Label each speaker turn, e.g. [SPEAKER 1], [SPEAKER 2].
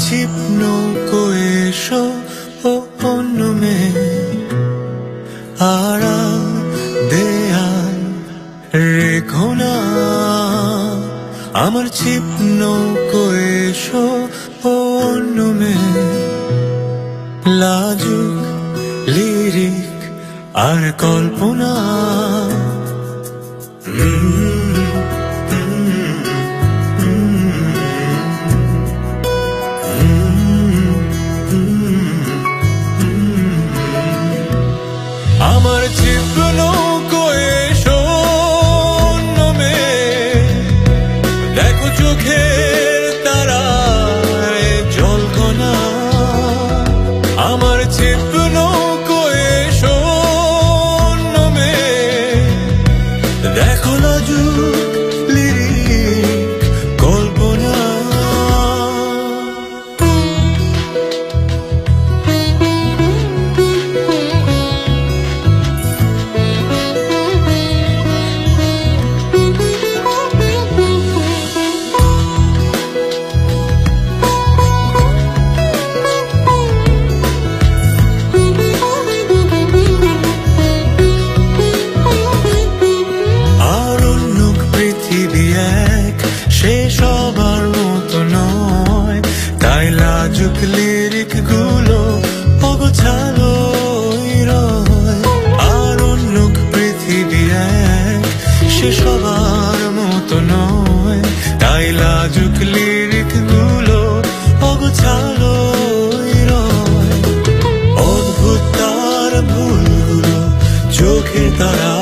[SPEAKER 1] ছিপ নৌকো এসো ও অন্য মেয়ে, আড়াল দেয়াল রেখো না। আমার ছিপ নৌকো এসো ও অন্য মেয়ে, লাজুক লিরিক আর কল্পনা। আমার ছিপ নৌকো এসো অন্য মেয়ে, দেখো চোখের তারায় জলকণা। আমার ছিপ নৌকো এসো অন্য মেয়ে, দেখো লাজুক লিরিক কল্পনা। সে সবার মতো নয়, তাই লাজুক লিরিক গুলো অগোছালোই রয়। আর অন্য পৃথিবী এক, সে সবার মতো নয়, তাই লাজুক লিরিক গুলো অগোছালোই রয়। অদ্ভুত তার ভুলগুলো চোখে তারা